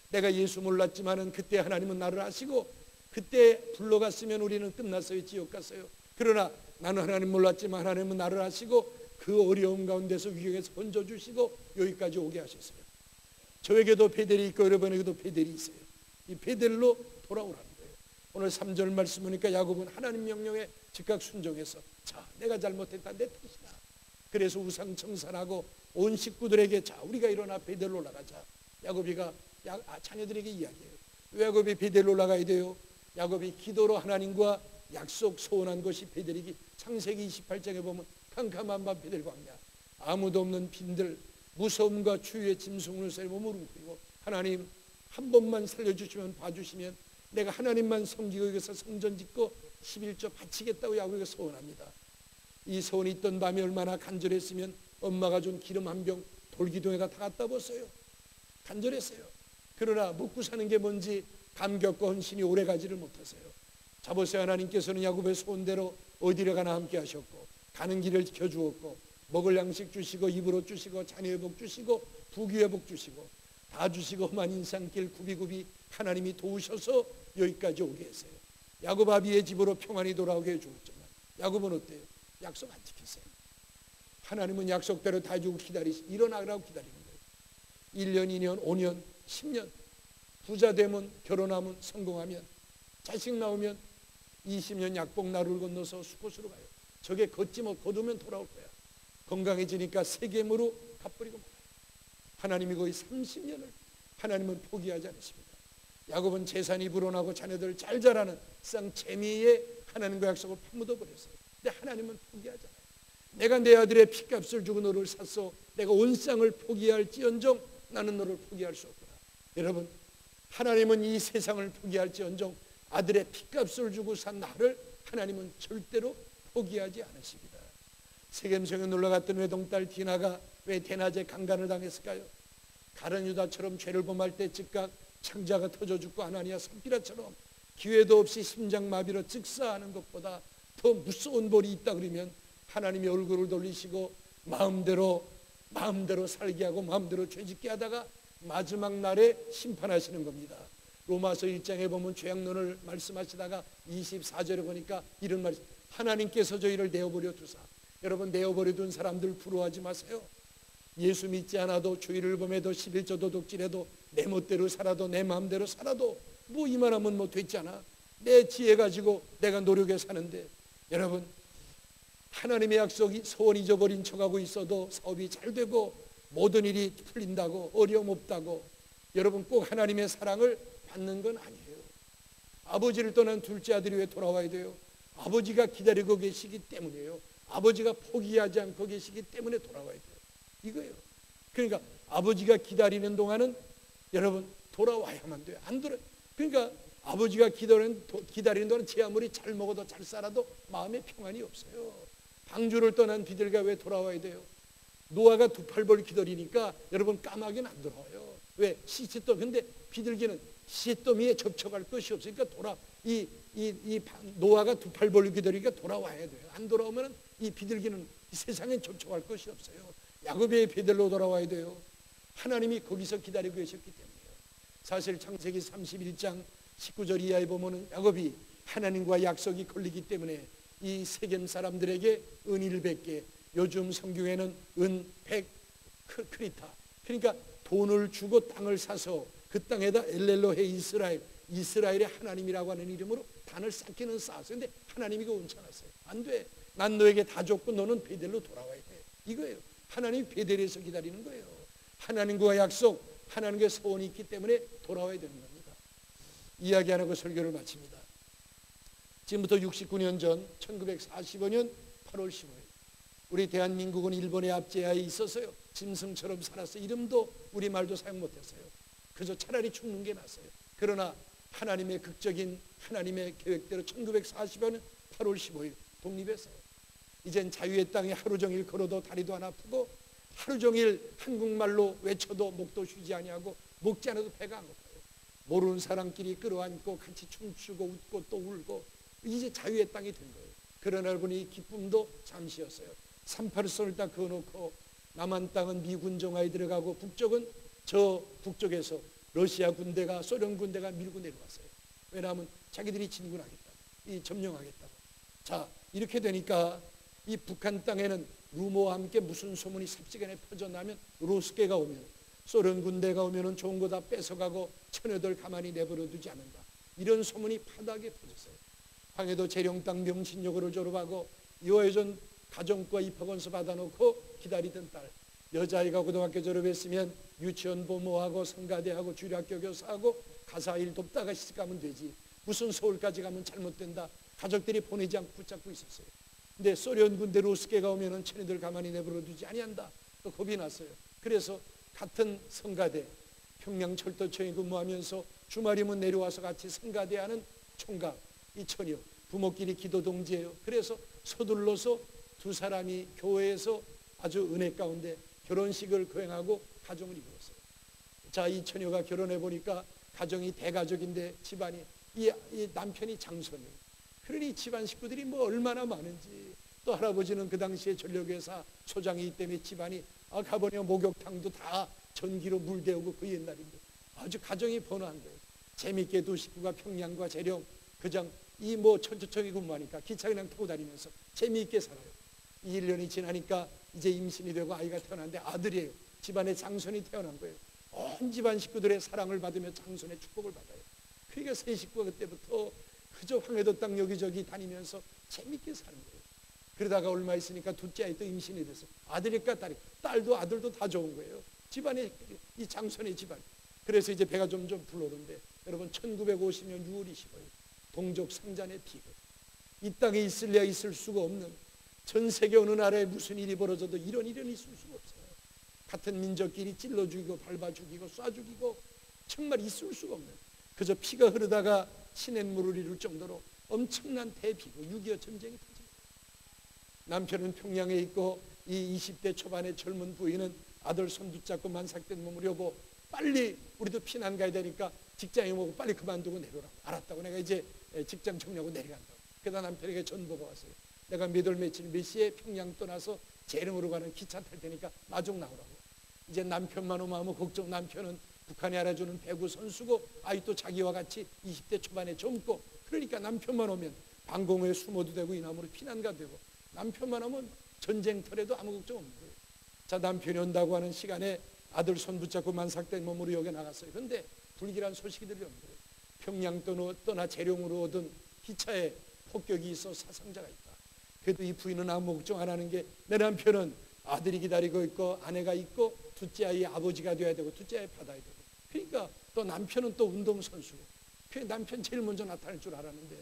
내가 예수 몰랐지만은 그때 하나님은 나를 아시고, 그때 불러갔으면 우리는 끝났어요. 지옥 갔어요. 그러나 나는 하나님 몰랐지만 하나님은 나를 아시고 그 어려운 가운데서 위경에서 건져주시고 여기까지 오게 하셨어요. 저에게도 베델이 있고 여러분에게도 베델이 있어요. 이 베델로 돌아오라는 거예요. 오늘 3절 말씀 보니까 야곱은 하나님 명령에 즉각 순종해서, 자, 내가 잘못했다, 내 탓이다. 그래서 우상 청산하고 온 식구들에게, 자, 우리가 일어나 베델로 올라가자. 야곱이가 자녀들에게 이야기해요. 왜 야곱이 베델로 올라가야 돼요? 야곱이 기도로 하나님과 약속 소원한 것이 베델이기. 창세기 28장에 보면 캄캄한 밤 베델 광야, 아무도 없는 빈들, 무서움과 추위에 짐승을 쇠고 무릎 꿇고, 하나님 한 번만 살려주시면, 봐주시면 내가 하나님만 섬기고 여기서 성전 짓고 11조 바치겠다고 야곱이가 소원합니다. 이 소원이 있던 밤이 얼마나 간절했으면 엄마가 준 기름 한 병 돌기둥에다 다 갖다 붓어요. 간절했어요. 그러나 묵고 사는 게 뭔지 감격과 헌신이 오래가지를 못했어요. 자보세요. 하나님께서는 야곱의 소원대로 어디를 가나 함께 하셨고, 가는 길을 지켜주었고, 먹을 양식 주시고, 입을 옷 주시고, 자녀의 복 주시고, 부귀의 복 주시고, 다 주시고, 험한 인상길 굽이굽이 하나님이 도우셔서 여기까지 오게 했어요. 야곱 아비의 집으로 평안히 돌아오게 해주었지만 야곱은 어때요? 약속 안 지켰어요. 하나님은 약속대로 다 주고 일어나라고 기다리는 거예요. 1년, 2년, 5년, 10년, 부자 되면, 결혼하면, 성공하면, 자식 나오면 20년 약복 나루를 건너서 수코스로 가요. 저게 걷지 못 거두면 돌아올 거야. 건강해지니까 세겜으로 갚으리고 말아요. 하나님이 거의 30년을 하나님은 포기하지 않으십니다. 야곱은 재산이 불어나고 자녀들 잘 자라는 쌍재미에 하나님과 약속을 파묻어 버렸어요. 근데 하나님은 포기하잖아요. 내가 내 아들의 핏값을 주고 너를 샀어. 내가 온 쌍을 포기할지언정 나는 너를 포기할 수 없구나. 여러분, 하나님은 이 세상을 포기할지언정 아들의 핏값을 주고 산 나를 하나님은 절대로 포기하지 않으십니다. 세겜성에 놀러갔던 외동딸 디나가 왜 대낮에 강간을 당했을까요? 가룟 유다처럼 죄를 범할 때 즉각 창자가 터져 죽고 아나니아 삽비라처럼 기회도 없이 심장마비로 즉사하는 것보다 더 무서운 벌이 있다 그러면 하나님이 얼굴을 돌리시고 마음대로 살게 하고 마음대로 죄짓게 하다가 마지막 날에 심판하시는 겁니다. 로마서 1장에 보면 죄악론을 말씀하시다가 24절에 보니까 이런 말씀, 하나님께서 저희를 내어버려 두사. 여러분, 내어버려 둔 사람들 부러워하지 마세요. 예수 믿지 않아도 주의를 범해도 11조 도둑질해도 내 멋대로 살아도 내 마음대로 살아도 뭐 이만하면 뭐 됐잖아. 내 지혜 가지고 내가 노력해 사는데, 여러분, 하나님의 약속이 소원 잊어버린 척하고 있어도 사업이 잘 되고 모든 일이 풀린다고, 어려움 없다고 여러분 꼭 하나님의 사랑을 받는 건 아니에요. 아버지를 떠난 둘째 아들이 왜 돌아와야 돼요? 아버지가 기다리고 계시기 때문이에요. 아버지가 포기하지 않고 계시기 때문에 돌아와야 돼요. 이거예요. 그러니까 아버지가 기다리는 동안은 여러분 돌아와야만 돼요. 안 돌아. 그러니까 아버지가 기다리는 동안 제 아무리 잘 먹어도 잘 살아도 마음에 평안이 없어요. 방주를 떠난 비둘기가 왜 돌아와야 돼요? 노아가 두 팔 벌 기다리니까 여러분 까마귀는 안 돌아와요. 왜? 시시더미. 근데 비둘기는 시시더미에 접촉할 것이 없으니까 노아가 두 팔 벌 기다리니까 돌아와야 돼요. 안 돌아오면 이 비둘기는 이 세상에 접촉할 것이 없어요. 야곱의 베델로 돌아와야 돼요. 하나님이 거기서 기다리고 계셨기 때문이에요. 사실 창세기 31장 19절 이하에 보면은 야곱이 하나님과 약속이 걸리기 때문에 이 세겜 사람들에게 은일 100개, 요즘 성경에는 은 100 크리타, 그러니까 돈을 주고 땅을 사서 그 땅에다 엘렐로헤 이스라엘의 하나님이라고 하는 이름으로 단을 쌓기는 쌓았어요. 근데 하나님이 그 원치 않았어요. 안 돼. 난 너에게 다 줬고 너는 베델로 돌아와야 돼. 이거예요. 하나님이 베델에서 기다리는 거예요. 하나님과 약속, 하나님과 소원이 있기 때문에 돌아와야 되는 겁니다. 이야기 안 하고 설교를 마칩니다. 지금부터 69년 전 1945년 8월 15일 우리 대한민국은 일본의 압제하에 있었어요. 짐승처럼 살았어. 이름도 우리말도 사용 못했어요. 그저 차라리 죽는 게 낫어요. 그러나 하나님의 극적인 하나님의 계획대로 1940년 8월 15일 독립했어요. 이젠 자유의 땅에 하루 종일 걸어도 다리도 안 아프고 하루 종일 한국말로 외쳐도 목도 쉬지 아니하고 먹지 않아도 배가 안 고파요. 모르는 사람끼리 끌어안고 같이 춤추고 웃고 또 울고 이제 자유의 땅이 된 거예요. 그러나 보니 기쁨도 잠시였어요. 38선을 딱 그어놓고 남한 땅은 미군 정화에 들어가고 북쪽은 저 북쪽에서 러시아 군대가 소련 군대가 밀고 내려왔어요. 왜냐하면 자기들이 진군하겠다고, 이 점령하겠다고. 자, 이렇게 되니까 이 북한 땅에는 루머와 함께 무슨 소문이 삽시간에 퍼져나면 로스케가 오면 소련 군대가 오면은 좋은 거 다 뺏어가고 처녀들 가만히 내버려 두지 않는다. 이런 소문이 파다하게 퍼졌어요. 황해도 재령당 명신여고를 졸업하고 이화여전 가정과 입학원서 받아놓고 기다리던 딸, 여자아이가 고등학교 졸업했으면 유치원 보모하고 성가대하고 주일학교 교사하고 가사일 돕다가 시집가면 되지, 무슨 서울까지 가면 잘못된다. 가족들이 보내지 않고 붙잡고 있었어요. 근데 소련 군대 로스케가 오면은 처녀들 가만히 내버려 두지 아니한다. 또 겁이 났어요. 그래서 같은 성가대 평양철도청에 근무하면서 주말이면 내려와서 같이 성가대하는 총각, 이 처녀 부모끼리 기도 동지예요. 그래서 서둘러서 두 사람이 교회에서 아주 은혜 가운데 결혼식을 거행하고 가정을 이루었어요. 자, 이 처녀가 결혼해 보니까 가정이 대가족인데 집안이 이 남편이 장손이에요. 그러니 집안 식구들이 뭐 얼마나 많은지, 또 할아버지는 그 당시에 전력회사 소장이기 때문에 집안이 가보니 목욕탕도 다 전기로 물 데우고 그 옛날인데 아주 가정이 번화한 거예요. 재밌게 두 식구가 평양과 재령 그장 이 뭐 천주청에 근무하니까 기차 그냥 타고 다니면서 재미있게 살아요. 1년이 지나니까 이제 임신이 되고 아이가 태어났는데 아들이에요. 집안에 장손이 태어난 거예요. 온 집안 식구들의 사랑을 받으며 장손의 축복을 받아요. 그러니까 세 식구가 그때부터 그저 황해도 땅 여기저기 다니면서 재밌게 사는 거예요. 그러다가 얼마 있으니까 둘째 아이 또 임신이 돼서 아들일까 딸도 아들도 다 좋은 거예요. 집안에 이 장손의 집안. 그래서 이제 배가 점점 불러오는데 여러분 1950년 6월 25일 동족 상잔의 비극. 이 땅에 있을래야 있을 수가 없는, 전 세계 어느 나라에 무슨 일이 벌어져도 이런 일은 있을 수가 없어요. 같은 민족끼리 찔러 죽이고 밟아 죽이고 쏴 죽이고 정말 있을 수가 없는, 그저 피가 흐르다가 시냇물을 이룰 정도로 엄청난 대비극 6.25 전쟁이 터진 거예요. 남편은 평양에 있고 이 20대 초반의 젊은 부인은 아들 손 붙잡고 만삭된 몸을 여보 빨리 우리도 피난 가야 되니까 직장에 오고 빨리 그만두고 내려오라고. 알았다고. 내가 이제 직장 정리하고 내려간다고. 그러다 남편에게 전보가 왔어요. 내가 몇 월 며칠 몇 시에 평양 떠나서 재령으로 가는 기차 탈 테니까 마중 나오라고. 이제 남편만 오면 아무 걱정. 남편은 북한이 알아주는 배구 선수고 아이 또 자기와 같이 20대 초반에 젊고, 그러니까 남편만 오면 방공호에 숨어도 되고 이남으로 피난 가도 되고, 남편만 오면 전쟁터에도 아무 걱정 없는 거예요. 자, 남편이 온다고 하는 시간에 아들 손 붙잡고 만삭된 몸으로 여기 나갔어요. 그런데 불길한 소식이 들려오는 거예요. 평양 떠나 재령으로 오던 기차에 폭격이 있어 사상자가 있다. 그래도 이 부인은 아무 걱정 안 하는 게, 내 남편은 아들이 기다리고 있고 아내가 있고 둘째 아이의 아버지가 돼야 되고 둘째 아이 받아야 되고, 그러니까 또 남편은 또 운동선수고, 그 남편 제일 먼저 나타날 줄 알았는데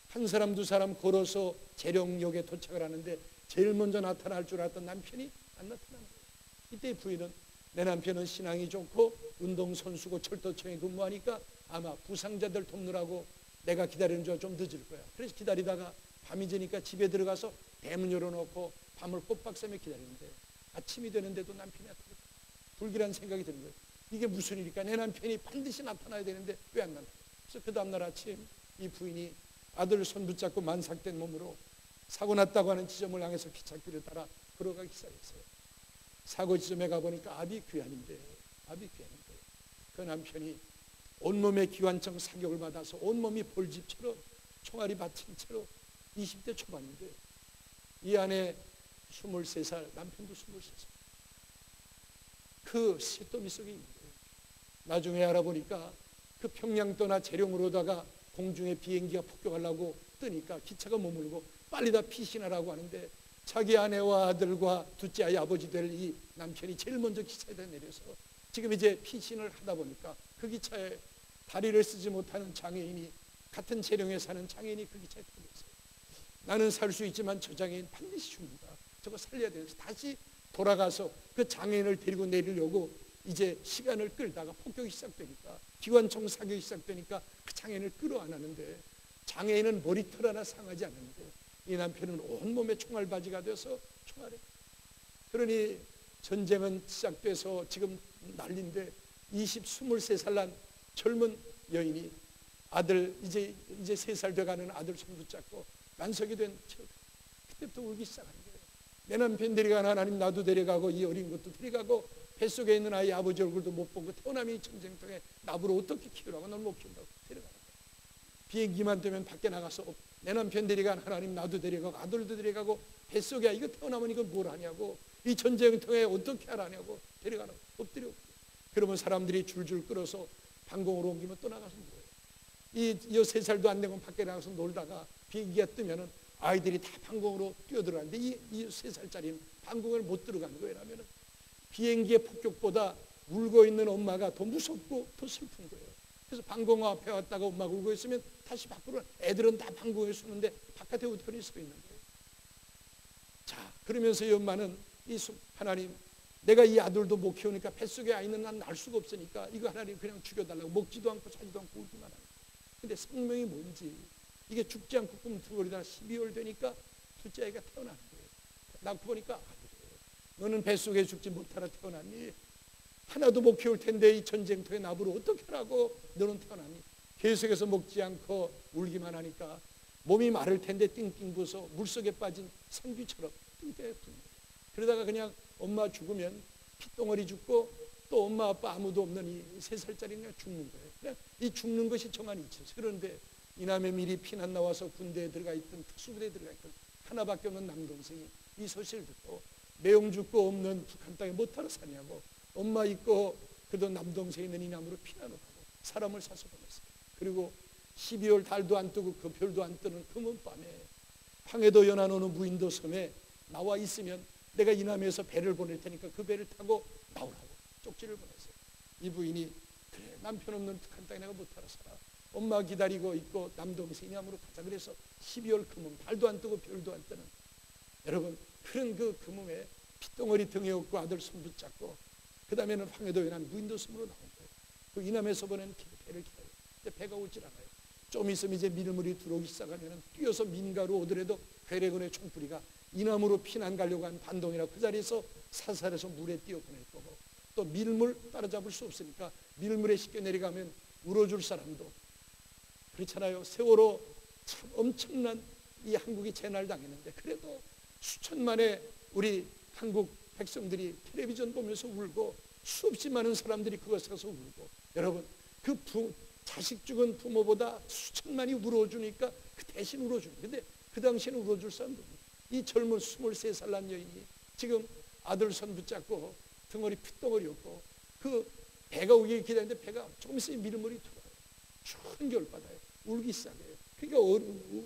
한 사람 두 사람 걸어서 재령역에 도착을 하는데 제일 먼저 나타날 줄 알았던 남편이 안 나타나는 거예요. 이때 부인은 내 남편은 신앙이 좋고 운동선수고 철도청에 근무하니까 아마 부상자들 돕느라고 내가 기다리는 줄 좀 늦을 거야. 그래서 기다리다가 밤이 되니까 집에 들어가서 대문 열어놓고 밤을 꼬박새며 기다리는데 아침이 되는데도 남편이 나타났다. 불길한 생각이 드는 거예요. 이게 무슨 일일까? 내 남편이 반드시 나타나야 되는데 왜 안 나타나? 그래서 그 다음날 아침 이 부인이 아들 손 붙잡고 만삭된 몸으로 사고 났다고 하는 지점을 향해서 기찻길을 따라 걸어가기 시작했어요. 사고 지점에 가보니까 아비 귀환인데 그 남편이 온몸에 기관총 사격을 받아서 온몸이 볼집처럼 총알이 받힌 채로 20대 초반인데 이 안에 23살, 남편도 23살. 그 시더미 속에 있는 거예요. 나중에 알아보니까 그 평양 떠나 재령으로다가 공중에 비행기가 폭격하려고 뜨니까 기차가 머물고 빨리 다 피신하라고 하는데 자기 아내와 아들과 둘째 아이 아버지 될 이 남편이 제일 먼저 기차에다 내려서 지금 이제 피신을 하다 보니까 그 기차에 다리를 쓰지 못하는 장애인이, 같은 재령에 사는 장애인이 그 기차에 타고 있어요. 나는 살 수 있지만 저 장애인 반드시 죽는다. 저거 살려야 되는데 다시 돌아가서 그 장애인을 데리고 내리려고 이제 시간을 끌다가 폭격이 시작되니까, 기관총 사격이 시작되니까 그 장애인을 끌어안았는데, 장애인은 머리털 하나 상하지 않았는데 이 남편은 온몸에 총알바지가 돼서 총알에, 그러니 전쟁은 시작돼서 지금 난리인데 23살 난 젊은 여인이 아들 이제 3살 돼가는 아들 손 붙잡고 만석이 된 채 그때부터 울기 시작한 거예요. 내 남편 데려가는 하나님, 나도 데려가고 이 어린 것도 데려가고 뱃속에 있는 아이 아버지 얼굴도 못 본 거 태어남이 전쟁통에 나보러 어떻게 키우라고, 넌 못 키운다고 데려가는 거예요. 비행기만 되면 밖에 나가서 내 남편 데려간 하나님, 나도 데려가고 아들도 데려가고 뱃속에 이거 태어나면 이거 뭘 하냐고, 이 전쟁통에 어떻게 하라냐고 데려가는, 엎드려. 그러면 사람들이 줄줄 끌어서 방공으로 옮기면 또 나가서 뭐예요. 이 3살도 안 되면 밖에 나가서 놀다가 비행기가 뜨면은 아이들이 다 방공으로 뛰어들어가는데 이 3살짜리는 방공을 못 들어가는 거예요. 왜냐하면 비행기의 폭격보다 울고 있는 엄마가 더 무섭고 더 슬픈 거예요. 그래서 방공 앞에 왔다가 엄마가 울고 있으면 다시 밖으로, 애들은 다 방공에 쏘는데 바깥에 우편이 서 있는 거예요. 자, 그러면서 이 엄마는 하나님, 내가 이 아들도 못 키우니까 뱃속에 아이는 난 날 수가 없으니까 이거 하나님 그냥 죽여달라고, 먹지도 않고 자지도 않고 울기만 하는 거예요. 근데 생명이 뭔지, 이게 죽지 않고 꿈틀거리다가 12월 되니까 둘째 아이가 태어나는 거예요. 낳고 보니까 아들이에요. 너는 뱃속에 죽지 못하라 태어났니? 하나도 못 키울 텐데 이 전쟁터에 나보러 어떻게 하라고 너는 태어났니? 계속해서 먹지 않고 울기만 하니까 몸이 마를 텐데 띵띵 부어서 물속에 빠진 생쥐처럼 띵띵. 그러다가 그냥 엄마 죽으면 핏덩어리 죽고 또 엄마 아빠 아무도 없는 이 3살짜리 그냥 죽는 거예요. 그냥 이 죽는 것이 정한 이치였어요. 그런데 이남의 미리 피난 나와서 군대에 들어가 있던, 특수부대에 들어가 있던 하나밖에 없는 남동생이 이 소식을 듣고 매형 죽고 없는 북한 땅에 못하러 사냐고, 엄마 있고 그래도 남동생 있는 이남으로 피난을 하고 사람을 사서 보냈어요. 그리고 12월 달도 안 뜨고 그 별도 안 뜨는 금은 밤에 황해도 연안어느 무인도 섬에 나와 있으면 내가 이남에서 배를 보낼 테니까 그 배를 타고 나오라고 쪽지를 보냈어요. 이 부인이 그래, 남편 없는 북한 땅에 내가 못하러 살아, 엄마 기다리고 있고 남동생 이남으로 가자. 그래서 12월 금음, 달도 안 뜨고 별도 안 뜨는, 여러분 그런 그 금음에 핏덩어리 등에 업고 아들 손 붙잡고 그 다음에는 황해도 연안 무인도 섬으로 나온 거예요. 그 이남에서 보낸 배를 기다려요. 근데 배가 오질 않아요. 좀 있으면 이제 밀물이 들어오기 시작하면 뛰어서 민가로 오더라도 괴뢰군의 총뿌리가 이남으로 피난 가려고 한 반동이라 그 자리에서 사살해서 물에 띄어보낼 거고, 또 밀물 따라잡을 수 없으니까 밀물에 씻겨 내려가면 울어줄 사람도, 그렇잖아요. 세월호 참 엄청난 이 한국이 재난을 당했는데 그래도 수천만의 우리 한국 백성들이 텔레비전 보면서 울고 수없이 많은 사람들이 그것에 가서 울고, 여러분 그 자식 죽은 부모보다 수천만이 울어주니까 그 대신 울어주는, 근데 그 당시에는 울어줄 사람도 없는 이 젊은 23살 난 여인이 지금 아들 손 붙잡고 등어리 핏덩어리였고 그 배가 오기 기다리는데 배가 조금 있으면 밀물이 들어와요. 추운 겨울바다에 울기 시작해요. 그러니까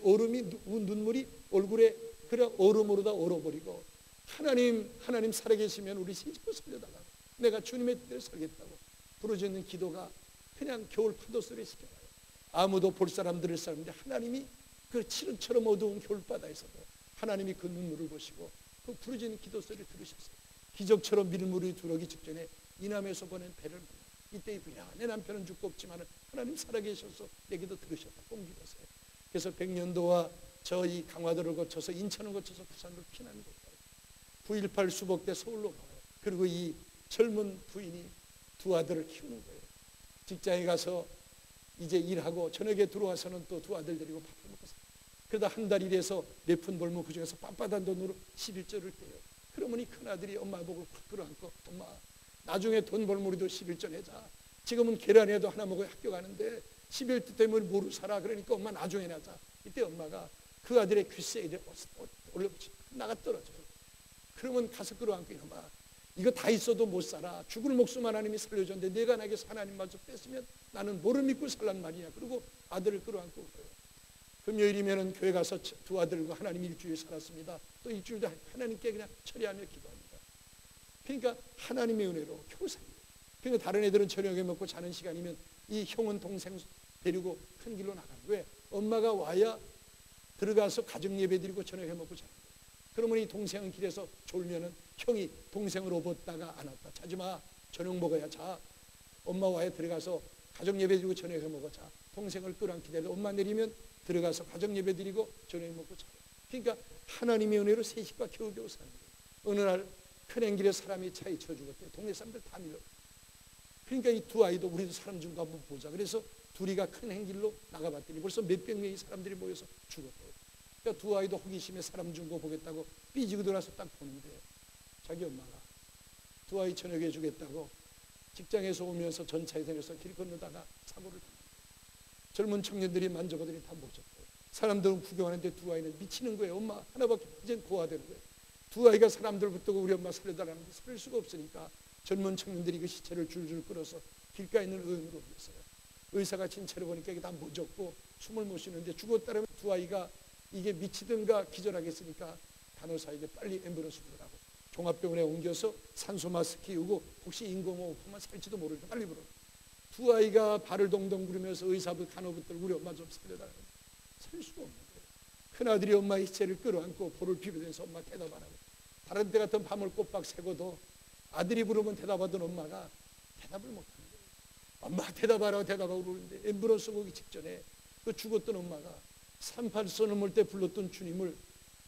얼음이, 눈물이 얼굴에 그래 얼음으로 다 얼어버리고, 하나님 살아계시면 우리 시집을 살려달라고, 내가 주님의 뜻대로 살겠다고 부르짖는 기도가 그냥 겨울 파도 소리 시켜요. 아무도 볼 사람 들을 사람인데 하나님이 그 칠흑처럼 어두운 겨울바다에서도 하나님이 그 눈물을 보시고 그 부르짖는 기도 소리를 들으셨어요. 기적처럼 밀물이 들어오기 직전에 이남에서 보낸 배를 만나. 이때 이분이야, 내 남편은 죽고 없지만 하나님 살아계셔서 내 기도 들으셨다, 꽁기도서요. 그래서 백년도와 저희 강화도를 거쳐서 인천을 거쳐서 부산으로 피난을 가요. 9.18 수복대 서울로 가요. 그리고 이 젊은 부인이 두 아들을 키우는 거예요. 직장에 가서 이제 일하고 저녁에 들어와서는 또 두 아들 데리고 밥을 먹고 살아요. 그러다 한 달 일해서 몇 푼 벌면 그 중에서 빳빳한 돈으로 11조를 떼요. 그러면 이 큰아들이 엄마 보고 확 끌어안고, 엄마 나중에 돈 벌면 우리도 11조 내자. 지금은 계란에도 하나 먹어야 학교 가는데 11조 때문에 뭐로 살아. 그러니까 엄마 나중에 내자. 이때 엄마가 그 아들의 귀세에 올려붙이 나가 떨어져요. 그러면 가서 끌어안고, 이놈아 이거 다 있어도 못 살아. 죽을 목숨 하나님이 살려줬는데 내가 나에게서 하나님마저 뺐으면 나는 뭐를 믿고 살란 말이냐. 그리고 아들을 끌어안고 울어요. 금요일이면 교회 가서 두 아들과 하나님 일주일 살았습니다. 또 일주일도 하나님께 그냥 처리하며 기도합니다. 그러니까 하나님의 은혜로 겨우 살려요. 그러니까 다른 애들은 저녁에 먹고 자는 시간이면 이 형은 동생 데리고 큰 길로 나가는 거예요. 엄마가 와야 들어가서 가정 예배 드리고 저녁에 먹고 자는 거예요. 그러면 이 동생은 길에서 졸면은 형이 동생을 업었다가 안았다. 자지마, 저녁 먹어야 자. 엄마 와야 들어가서 가정 예배 드리고 저녁에 먹어 자. 동생을 끌어안기 기다려. 엄마 내리면 들어가서 가정 예배 드리고 저녁 먹고 자. 그러니까 하나님의 은혜로 세 식구가 겨우겨우 사는 거예요. 어느 날 큰 행길에 사람이 차에 쳐 죽었대요. 동네 사람들 다 밀려. 그러니까 이 두 아이도 우리도 사람 좀 한번 보자. 그래서 둘이가 큰 행길로 나가봤더니 벌써 몇백 명의 사람들이 모여서 죽었대요. 그러니까 두 아이도 호기심에 사람 준 거 보겠다고 삐지고 들어와서 딱 보는데 자기 엄마가 두 아이 저녁에 주겠다고 직장에서 오면서 전차에 내려서 길 건너다가 사고를 당했대요. 젊은 청년들이 만져보더니 다 못 졌대요. 사람들은 구경하는데 두 아이는 미치는 거예요. 엄마 하나밖에 이젠 고아되는 거예요. 두 아이가 사람들 붙들고 우리 엄마 살려달라는데 살릴 수가 없으니까 젊은 청년들이 그 시체를 줄줄 끌어서 길가에 있는 의원으로 옮겼어요. 의사가 진찰해 보니까 이게 다 멎었고 숨을 못 쉬는데 죽었다면 두 아이가 이게 미치든가 기절하겠으니까 간호사에게 빨리 앰뷸런스 부르라고 종합병원에 옮겨서 산소 마스크 끼우고 혹시 인공호흡하면 살지도 모르니까 빨리 부르라. 두 아이가 발을 동동 구르면서 의사부 간호부들 우리 엄마 좀 살려달라고 살 수가 없는 거예요. 큰아들이 엄마의 시체를 끌어안고 볼을 비비면서 엄마 대답 안 하고 다른 때 같은 밤을 꼬박 새고도 아들이 부르면 대답하던 엄마가 대답을 못하는 거예요. 엄마 대답하라고 대답하고 그러는데 앰뷸런스 오기 직전에 그 죽었던 엄마가 38선 넘을 때 불렀던 주님을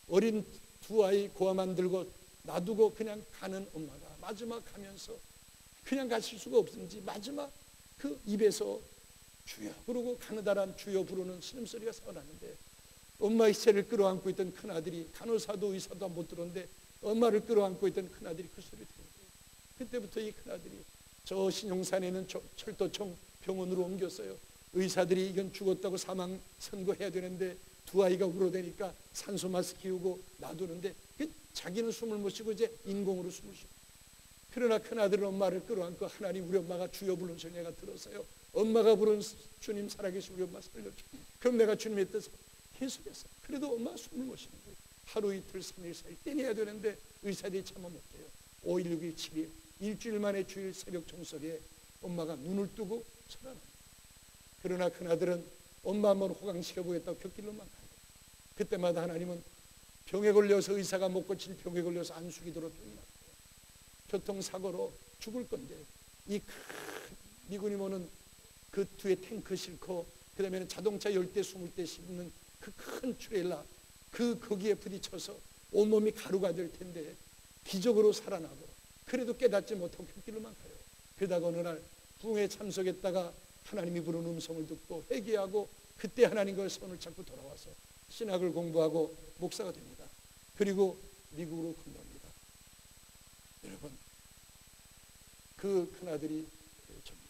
어린 두 아이 고아만 들고 놔두고 그냥 가는 엄마가 마지막 가면서 그냥 가실 수가 없는지 마지막 그 입에서 주여 그러고 가느다란 주여 부르는 신음소리가 살아나는데 엄마의 시체를 끌어안고 있던 큰아들이 간호사도 의사도 못 들었는데 엄마를 끌어안고 있던 큰아들이 그 소리를 들은 거예요. 그때부터 이 큰아들이 저 신용산에 있는 철도청 병원으로 옮겼어요. 의사들이 이건 죽었다고 사망 선고해야 되는데 두 아이가 울어대니까 산소 마스크 끼우고 놔두는데 자기는 숨을 못 쉬고 이제 인공으로 숨을 쉬고 그러나 큰아들은 엄마를 끌어안고 하나님 우리 엄마가 주여 부르는 소리 내가 들었어요. 엄마가 부른 주님 살아계신 우리 엄마 살려줘. 그럼 내가 주님의 뜻을 계속했어요. 그래도 엄마가 숨을 못 쉬는 거예요. 하루 이틀 3일 4일 떼내야 되는데 의사들이 참아 못 돼요. 5일 6일 7일 일주일 만에 주일 새벽 종소리에 엄마가 눈을 뜨고 살아납니다. 그러나 큰아들은 엄마 한번 호강시켜보겠다고 곁길로만 가요. 그때마다 하나님은 병에 걸려서 의사가 못 고칠 병에 걸려서 안수기도로 병이 났어요. 교통사고로 죽을 건데 이 큰 미군이 모는 그 뒤에 탱크 싣고 그 다음에는 자동차 10대 20대 싣는 그 큰 트레일러 거기에 부딪혀서 온몸이 가루가 될 텐데 기적으로 살아나고 그래도 깨닫지 못하고 곁길로만 가요. 그러다가 어느 날 부흥에 참석했다가 하나님이 부르는 음성을 듣고 회개하고 그때 하나님과의 손을 잡고 돌아와서 신학을 공부하고 목사가 됩니다. 그리고 미국으로 건너옵니다. 여러분 그 큰아들이 접니다.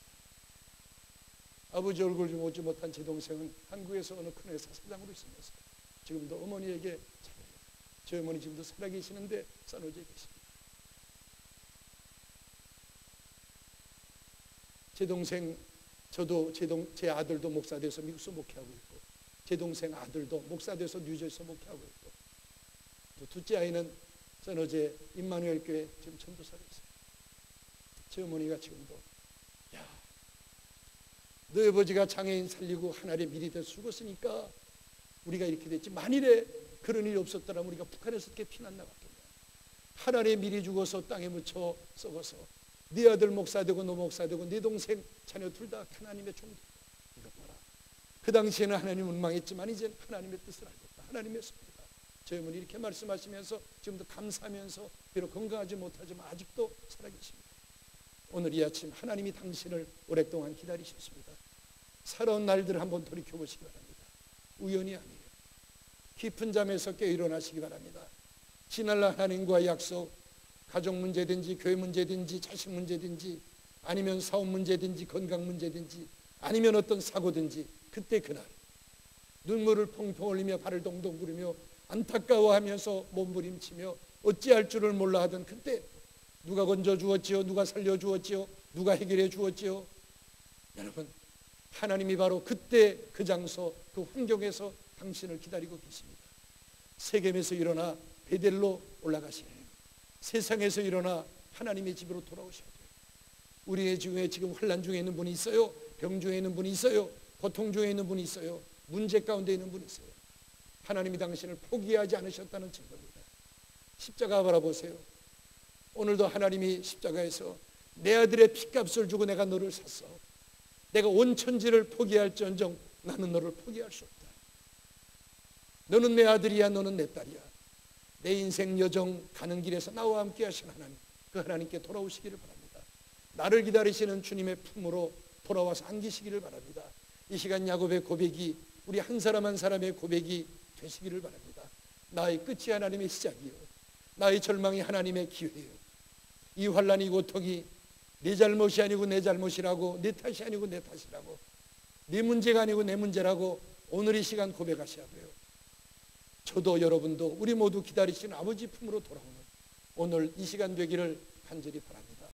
아버지 얼굴 좀 보지 못한 제 동생은 한국에서 어느 큰 회사 사장으로 있으면서 지금도 어머니에게 잘해요. 저희 어머니 지금도 살아계시는데 산호제에 계십니다. 제 동생 저도 제 아들도 목사 돼서 미국에서 목회하고 있고 제 동생 아들도 목사 돼서 뉴저지에서 목회하고 있고 또 둘째 아이는 산호제 임마누엘 교회 지금 전도사로 있어요. 제 어머니가 지금도 야, 너희 아버지가 장애인 살리고 하나님 미리 돼서 죽었으니까 우리가 이렇게 됐지 만일에 그런 일이 없었더라면 우리가 북한에서 어떻게 피난 나갔겠냐. 하나님 미리 죽어서 땅에 묻혀 썩어서 네 아들 목사 되고 너 목사 되고 네 동생 자녀 둘 다 하나님의 종들. 이것 봐라. 그 당시에는 하나님은 망했지만 이제는 하나님의 뜻을 알겠다. 하나님의 손이다. 저희 어머니 이렇게 말씀하시면서 지금도 감사하면서 비록 건강하지 못하지만 아직도 살아계십니다. 오늘 이 아침 하나님이 당신을 오랫동안 기다리셨습니다. 살아온 날들을 한번 돌이켜보시기 바랍니다. 우연이 아니에요. 깊은 잠에서 깨어 일어나시기 바랍니다. 지날날 하나님과의 약속, 가족 문제든지 교회 문제든지 자식 문제든지 아니면 사업 문제든지 건강 문제든지 아니면 어떤 사고든지 그때 그날 눈물을 펑펑 흘리며 발을 동동 구르며 안타까워하면서 몸부림치며 어찌할 줄을 몰라 하던 그때 누가 건져 주었지요? 누가 살려 주었지요? 누가 해결해 주었지요? 여러분 하나님이 바로 그때 그 장소 그 환경에서 당신을 기다리고 계십니다. 세겜에서 일어나 베델로 올라가시래요. 세상에서 일어나 하나님의 집으로 돌아오셔야 돼요. 우리의 중에 지금 환난 중에 있는 분이 있어요. 병 중에 있는 분이 있어요. 고통 중에 있는 분이 있어요. 문제 가운데 있는 분이 있어요. 하나님이 당신을 포기하지 않으셨다는 증거입니다. 십자가 바라보세요. 오늘도 하나님이 십자가에서 내 아들의 핏값을 주고 내가 너를 샀어. 내가 온 천지를 포기할지언정 나는 너를 포기할 수 없다. 너는 내 아들이야, 너는 내 딸이야. 내 인생 여정 가는 길에서 나와 함께 하신 하나님, 그 하나님께 돌아오시기를 바랍니다. 나를 기다리시는 주님의 품으로 돌아와서 안기시기를 바랍니다. 이 시간 야곱의 고백이 우리 한 사람 한 사람의 고백이 되시기를 바랍니다. 나의 끝이 하나님의 시작이요, 나의 절망이 하나님의 기회요. 이 환난이 고통이 네 잘못이 아니고 내 잘못이라고, 내 탓이 아니고 내 탓이라고, 네 문제가 아니고 내 문제라고 오늘 이 시간 고백하셔야 돼요. 저도 여러분도 우리 모두 기다리시는 아버지 품으로 돌아오는 오늘 이 시간 되기를 간절히 바랍니다.